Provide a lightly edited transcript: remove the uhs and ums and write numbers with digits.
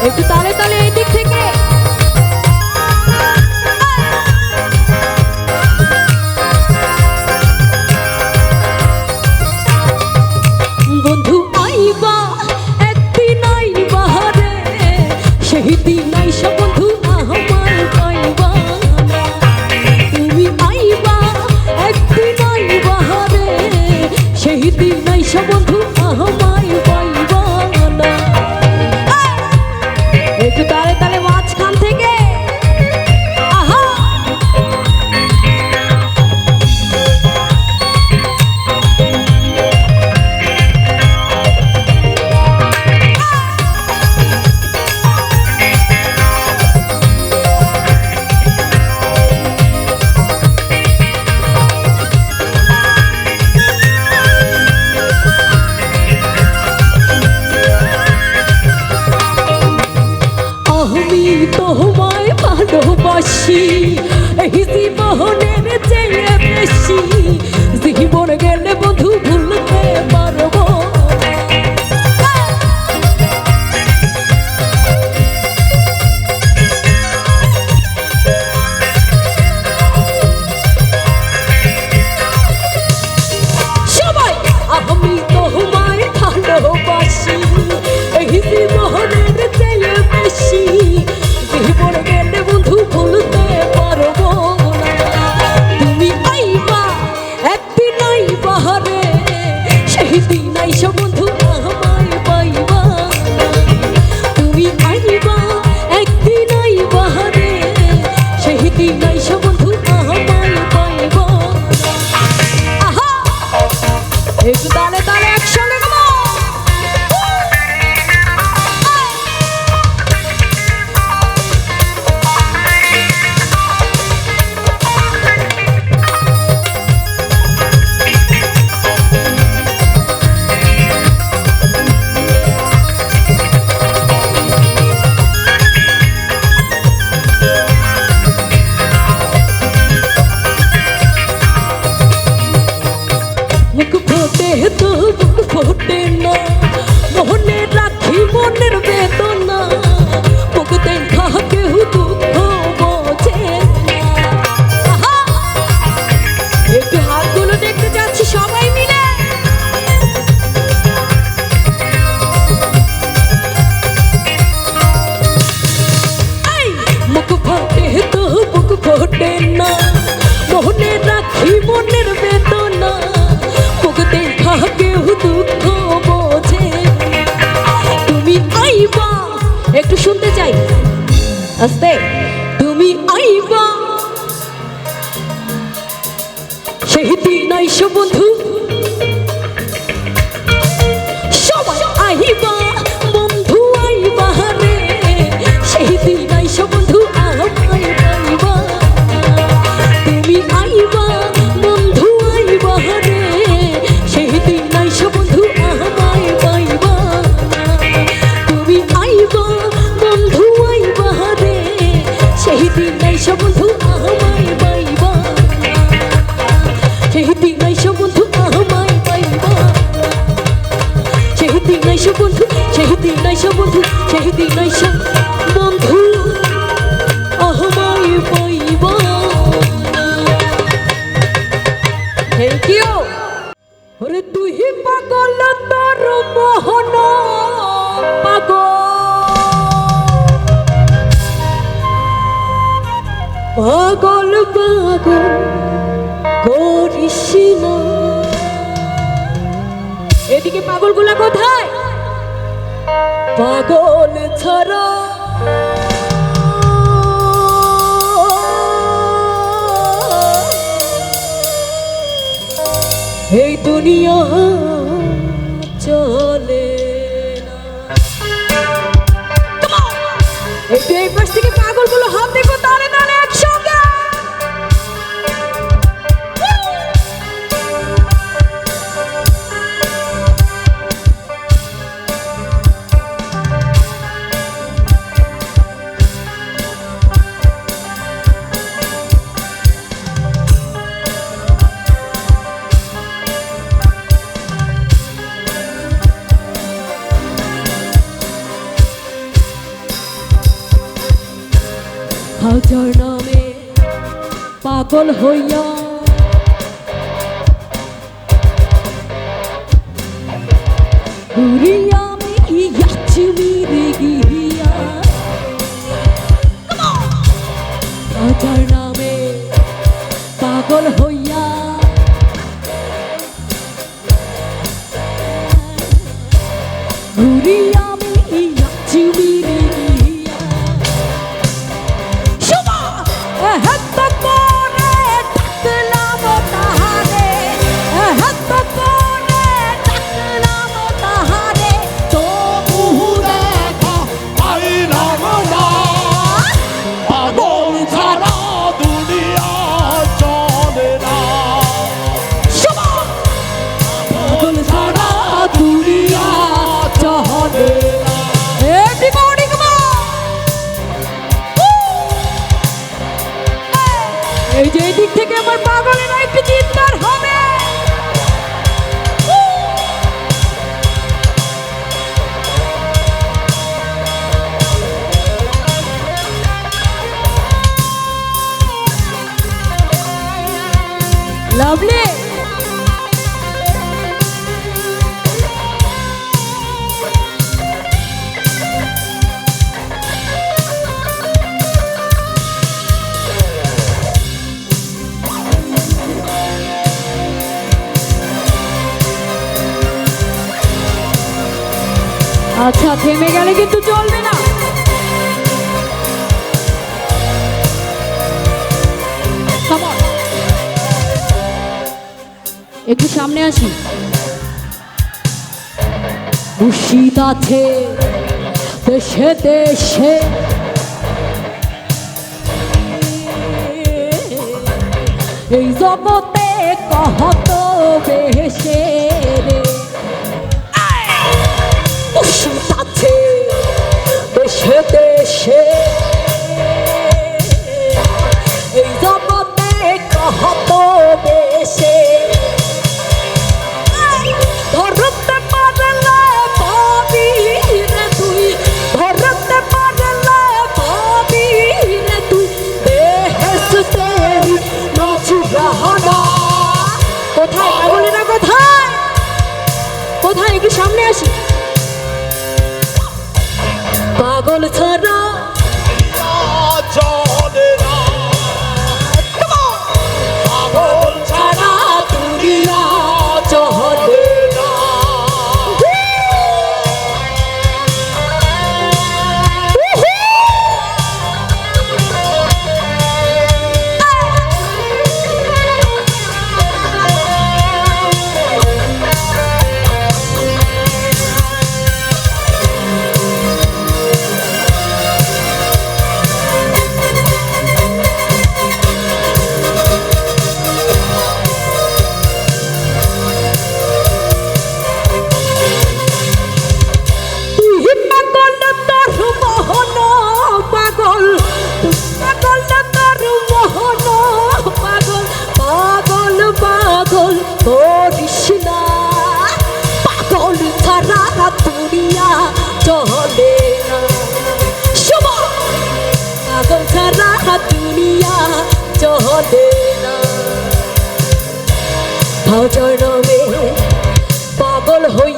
একটু তালে তালে এই দিক থেকে। বন্ধু আইবা একদিন আইবা রে, সেই দিন আইসা বন্ধু আমায় পাইবা না। তুমি আইবা একদিন আইবা রে, সেই দিন আইসা বন্ধু আমায় পাইবা না। একটু তালে তালে মাঝখান থেকে। আহা তোমায় ভালোবাসি এই জীবনের চেয়ে বেশি, জীবন গেলে বন্ধু ভুলতে পারবো। সবাই আমি তোমায় ভালোবাসি এই জীবনের চেয়ে বেশি, জীবন গেলে বন্ধু ভুলতে পারবো না। তুমি আইবা একদিন আইবা রে, সেই দিন আইসা বন্ধু আমায় পাইবা না। তুমি আইবা একদিন আইবা রে, সেই দিন আইসা বন্ধু আমায় পাইবা না। আহা একটু তালে তালে একসঙ্গে। মুখ ফোটে তো মুখ ফোটে না, মনে রাখি মনের বেদনা, মুখ দেখা কেউ দুঃখ বোঝে না। একটু হাতগুলো দেখতে যাচ্ছি সবাই মিলে। মুখ ফোটে তো মুখ ফোটে না, মনে রাখি মনের বেদনা, মুখ দেখা কেউ দুঃখ বোঝে। তুমি আইবা একটু শুনতে চাই আস্তে। তুমি আইবা সেই দিন আইসো বন্ধু, সবাই আইবা বন্ধু আইবা রে, সেই দিন আইসো বন্ধু আমায় পাইবা। তুমি আইবা বন্ধু আইবা রে, সেই দিন আইসো বন্ধু আমায় পাইবা। তুমি আইবা বন্ধু আইবা রে, সেই দিন আইসো বন্ধু আমায় পাইবা। সেই দিন আইসো বন্ধু আমায় পাইবা। সেই দিন আইসো বন্ধু, সেই দিন আইসো বন্ধু, সেই দিন আইসো বন্ধু আমায় পাইবা। Thank you. ওরে তুই পাগল তোর মোহন পাগল, পাগল পাগল করিস না। এদিকে পাগলগুলা কোথায়? পাগল ছাড়া এই দুনিয়া চলে না। একটু এই পাশ থেকে পাগলগুলো হাত দেখো তালে তালে একসঙ্গে। হাজার নামে পাগল হইয়া ঘুরিয়া আমি যাচ্ছি মিরে গিয়া হাজার নামে পাগল হইয়া ঘুরিয়া আমি যাচ্ছি মিরে গিয়া শুভা হাত করে ডাকলাম তাহারে হাত করে ডাকলাম তাহারে তবু দেখা পাইলাম না পাগল ছাড়া দুনিয়া চলে না শুভা পাগল ছাড়া দুনিয়া চলে না everybody come on এই যে দিক থেকে আমার পাগলের একটু চিৎকার হবে লাভলি আচ্ছা থেমে গেলে কিন্তু চলবে না Come on. একটু সামনে আসি মুর্শিদ আছে দেশে দেশে এই জগতে কহত বেশে রে মুর্শিদ আছে দেশে দেশে এই জগতে কহত বেশে ধরতে পারলে পাবি রে তুই ধরতে পারলে পাবি রে তুই বেহেশতেরি নজরানা কোথায় বলে না কোথায় কোথায় একটু সামনে আসি পাগল ছাড়া চলে না পাগল ছাড়া দুনিয়া চলে না কৃষ্ণা পাগল ছাড়া দুনিয়া চলে না শুভ পাগল ছাড়া দুনিয়া চলে না হাজার নামে পাগল হই